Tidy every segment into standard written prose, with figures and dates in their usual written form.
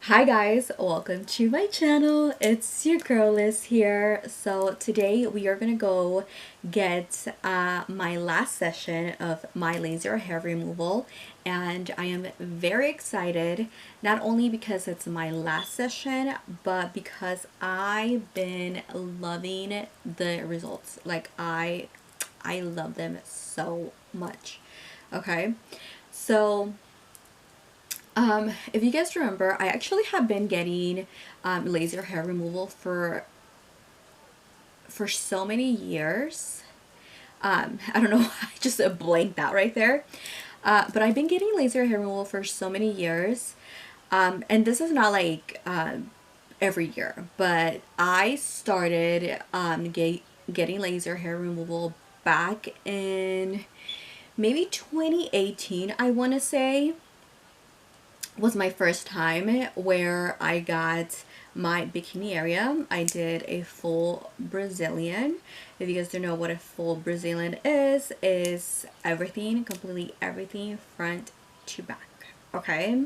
Hi guys, welcome to my channel. It's your girl Liz here. So today we are gonna go get my last session of my laser hair removal, and I am very excited, not only because it's my last session but because I've been loving the results. Like I love them so much. Okay, so if you guys remember, I actually have been getting laser hair removal for so many years. I don't know, I just blanked out right there. But I've been getting laser hair removal for so many years. And this is not like every year, but I started getting laser hair removal back in maybe 2018, I want to say was my first time where I got my bikini area. I did a full Brazilian. If you guys don't know what a full Brazilian is everything, completely everything front to back. Okay.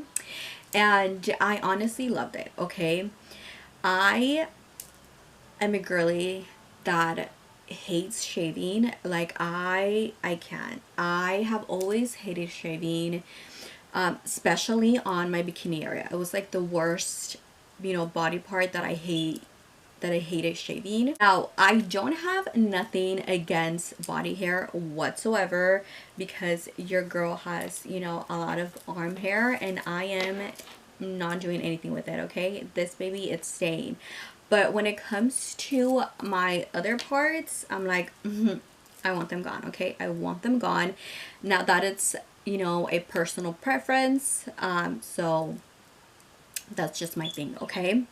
And I honestly loved it. Okay. I am a girly that hates shaving. Like I can't. I have always hated shaving, especially on my bikini area. It was like the worst, body part that I hated shaving. Now, I don't have nothing against body hair whatsoever because your girl has, a lot of arm hair and I am not doing anything with it, okay? This baby, it's staying. But when it comes to my other parts, I'm like, I want them gone, okay? I want them gone. Now that it's, a personal preference, so that's just my thing, okay?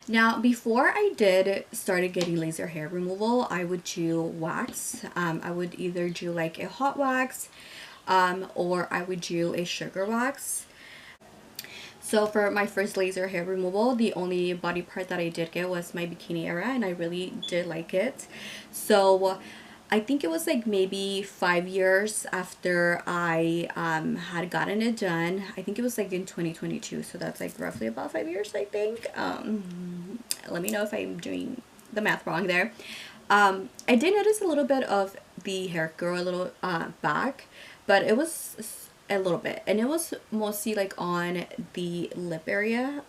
Now, before I started getting laser hair removal, I would do wax. I would either do like a hot wax, or I would do a sugar wax. So for my first laser hair removal, the only body part that I did get was my bikini area, and I really did like it. So I think it was like maybe 5 years after I had gotten it done. I think it was like in 2022, so that's like roughly about 5 years, I think. Let me know if I'm doing the math wrong there. I did notice a little bit of the hair grow a little back, but it was a little bit, and it was mostly like on the lip area,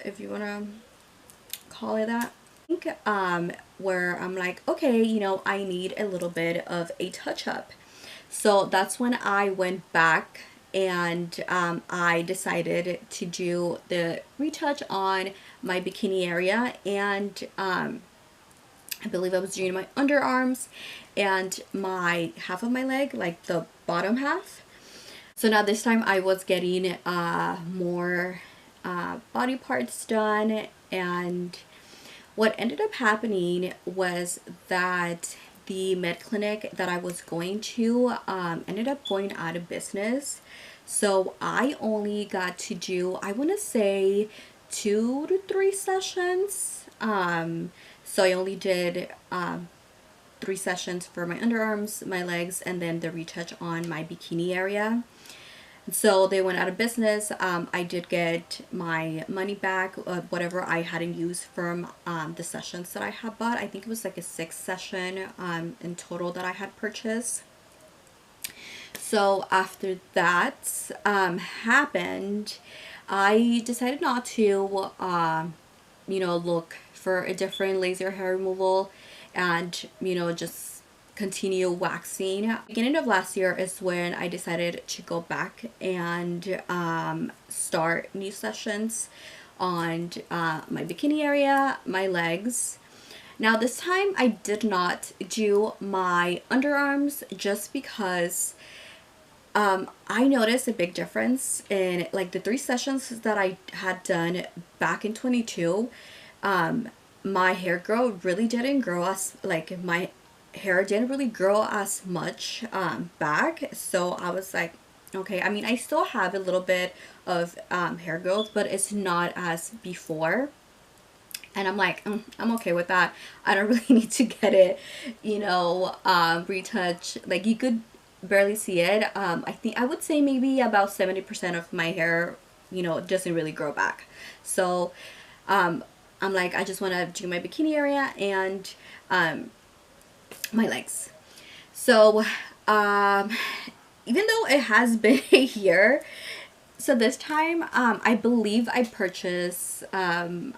if you want to call it that. I think where I'm like, okay, I need a little bit of a touch up. So that's when I went back and I decided to do the retouch on my bikini area, and I believe I was doing my underarms and my half of my leg, like the bottom half. So now this time I was getting more body parts done, and what ended up happening was that the med clinic that I was going to ended up going out of business. So I only got to do, I want to say, 2 to 3 sessions. So I only did 3 sessions for my underarms, my legs, and then the retouch on my bikini area. So they went out of business. I did get my money back, whatever I hadn't used from the sessions that I had bought. I think it was like a 6 session in total that I had purchased. So after that happened, I decided not to, look for a different laser hair removal and, just continue waxing. Beginning of last year is when I decided to go back and start new sessions on my bikini area, my legs. Now this time I did not do my underarms just because I noticed a big difference in like the 3 sessions that I had done back in 22. My hair growth really didn't grow as, like, my hair didn't really grow as much back. So I was like, okay, I mean, I still have a little bit of hair growth, but it's not as before. And I'm like, I'm okay with that. I don't really need to get it, retouch. Like, you could barely see it. I think I would say maybe about 70% of my hair doesn't really grow back. So I'm like, I just want to do my bikini area and my legs. So even though it has been a year, so this time I believe I purchased 8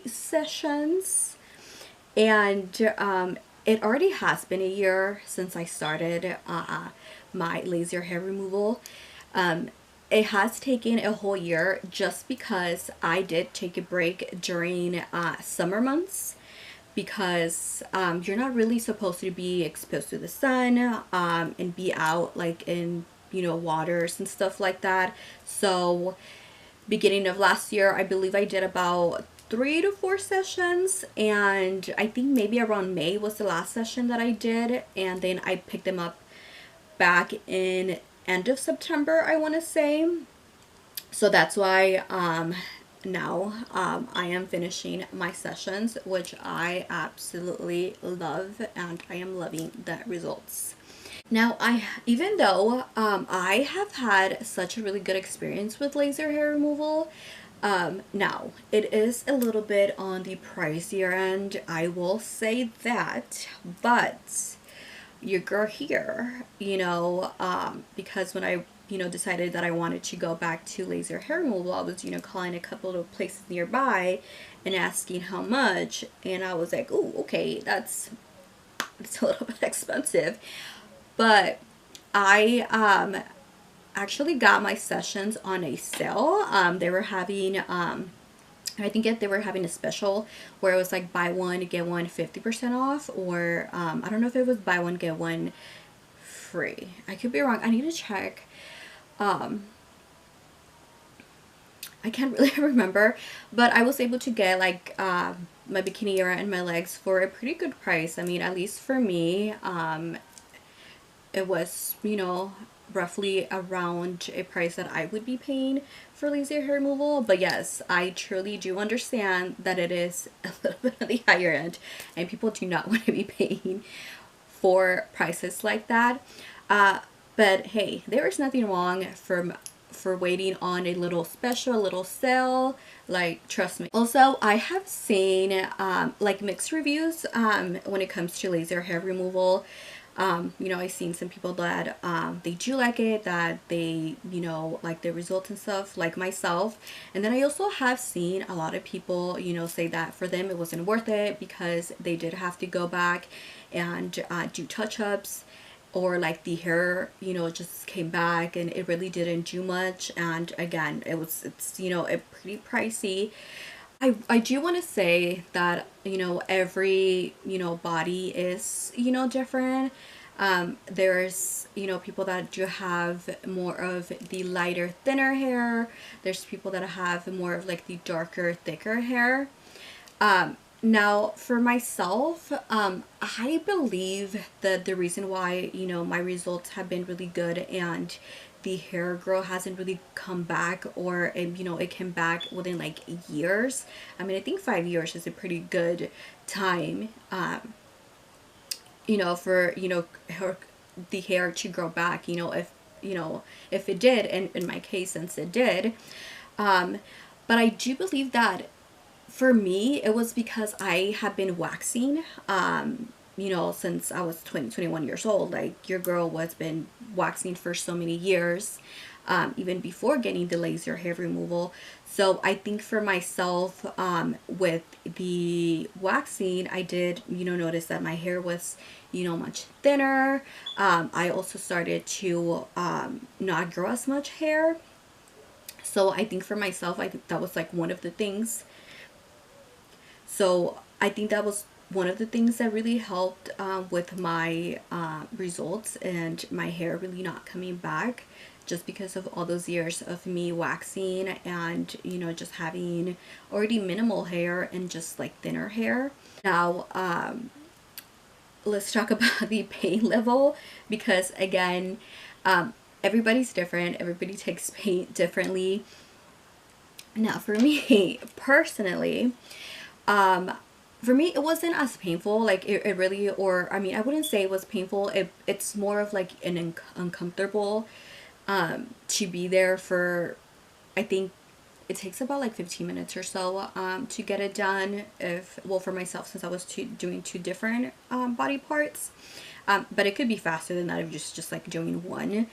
sessions, and it already has been a year since I started my laser hair removal. It has taken a whole year just because I did take a break during summer months, because you're not really supposed to be exposed to the sun and be out like in waters and stuff like that. So beginning of last year, I believe I did about 3 to 4 sessions, and I think maybe around May was the last session that I did, and then I picked them up back in end of September, I want to say. So that's why now I am finishing my sessions, which I absolutely love, and I am loving the results. Now, even though I have had such a really good experience with laser hair removal, now it is a little bit on the pricier end, I will say that, but your girl here, because when I decided that I wanted to go back to laser hair removal, I was calling a couple of places nearby and asking how much, and I was like, oh, okay, it's a little bit expensive. But I actually got my sessions on a sale. They were having I think they were having a special where it was like buy one get one 50% off, or I don't know if it was buy one get one free. I could be wrong. I need to check. I can't really remember, but I was able to get like my bikini area and my legs for a pretty good price. I mean, at least for me, it was, roughly around a price that I would be paying for laser hair removal. But yes, I truly do understand that it is a little bit on the higher end, and people do not want to be paying for prices like that. But hey, there is nothing wrong for waiting on a little special, little sale. Like, trust me. Also, I have seen like mixed reviews when it comes to laser hair removal. I've seen some people that they do like it, that they like the results and stuff, like myself. And then I also have seen a lot of people say that for them it wasn't worth it because they did have to go back and do touch-ups, or like the hair just came back and it really didn't do much, and again it's a pretty pricey. I do want to say that every body is different. There's people that do have more of the lighter, thinner hair. There's people that have more of like the darker, thicker hair. Now for myself, I believe that the reason why my results have been really good and the hair growth hasn't really come back, or it came back within like years. I mean, I think 5 years is a pretty good time for the hair to grow back, if it did, and in my case, since it did. But I do believe that for me it was because I have been waxing since I was 21 years old. Like, your girl was been waxing for so many years, even before getting the laser hair removal. So I think for myself, with the waxing, I did notice that my hair was much thinner. I also started to not grow as much hair. So I think for myself, I think that was like one of the things. So I think that was one of the things that really helped with my results and my hair really not coming back, just because of all those years of me waxing and just having already minimal hair and just like thinner hair. Now let's talk about the pain level, because again, everybody's different. Everybody takes pain differently. Now for me personally, for me it wasn't as painful. Like, it really, or I mean, I wouldn't say it was painful. It's more of like an uncomfortable to be there for, I think, it takes about like 15 minutes or so to get it done. If, well, for myself, since I was doing two different body parts, but it could be faster than that if you're just like doing one.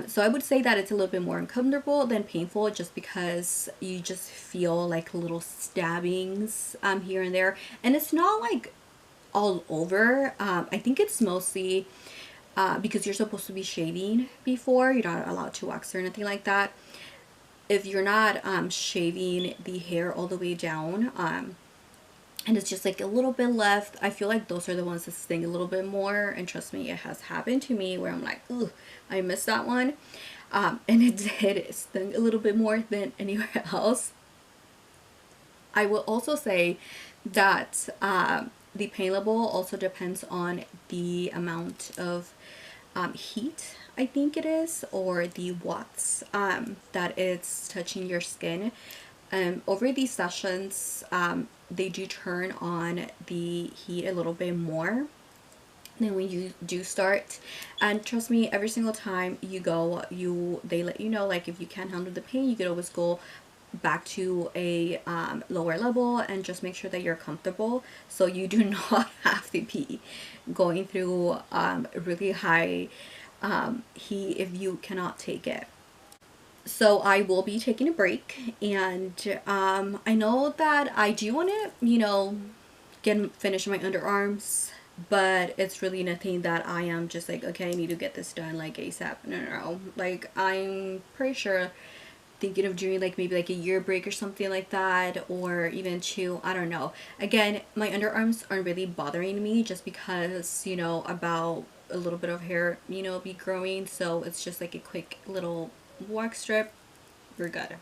So I would say that it's a little bit more uncomfortable than painful, just because you just feel like little stabbings here and there, and it's not like all over. I think it's mostly because you're supposed to be shaving before. You're not allowed to wax or anything like that. If you're not shaving the hair all the way down, and it's just like a little bit left, I feel like those are the ones that sting a little bit more. And trust me, it has happened to me where I'm like, ooh, I missed that one. And it did sting a little bit more than anywhere else. I will also say that the pain level also depends on the amount of heat, I think it is, or the watts that it's touching your skin. Over these sessions, they do turn on the heat a little bit more than when you do start. And trust me, every single time you go, they let you know, like, if you can't handle the pain, you could always go back to a lower level and just make sure that you're comfortable, so you do not have to be going through really high heat if you cannot take it. So I will be taking a break, and I know that I do want to, you know, finish my underarms, but it's really nothing that I am just like, okay, I need to get this done like ASAP. No. Like, I'm pretty sure thinking of doing like maybe like a year break or something like that, or even two, I don't know. Again, my underarms aren't really bothering me, just because, you know, about a little bit of hair, you know, be growing, so it's just like a quick little wax strip, we're good.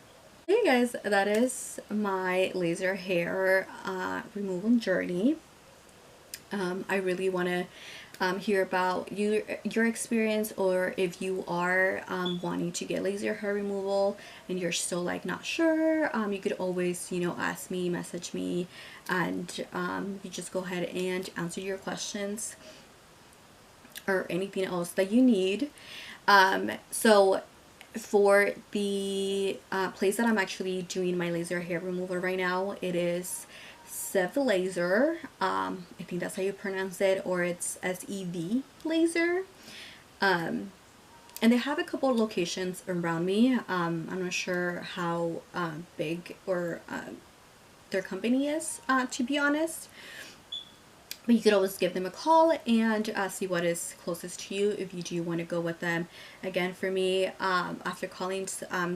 Hey guys, that is my laser hair removal journey. I really want to hear about your experience, or if you are wanting to get laser hair removal and you're still like not sure, you could always, you know, ask me, message me, and you just go ahead and answer your questions or anything else that you need. So for the place that I'm actually doing my laser hair removal right now, it is Sev Laser. I think that's how you pronounce it, or it's SEV Laser. And they have a couple of locations around me. I'm not sure how big or their company is, to be honest. But you could always give them a call and see what is closest to you if you do want to go with them. Again, for me, after calling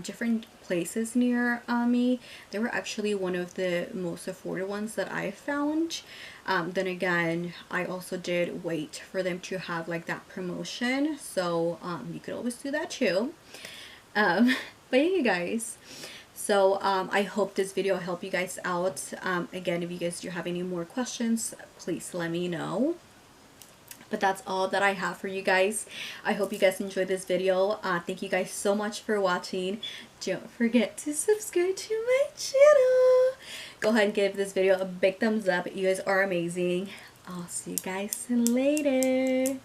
different places near me, they were actually one of the most affordable ones that I found. Then again, I also did wait for them to have like that promotion, so you could always do that too. But yeah, you guys. So I hope this video helped you guys out. Again, if you guys do have any more questions, please let me know. But that's all that I have for you guys. I hope you guys enjoyed this video. Thank you guys so much for watching. Don't forget to subscribe to my channel. Go ahead and give this video a big thumbs up. You guys are amazing. I'll see you guys later.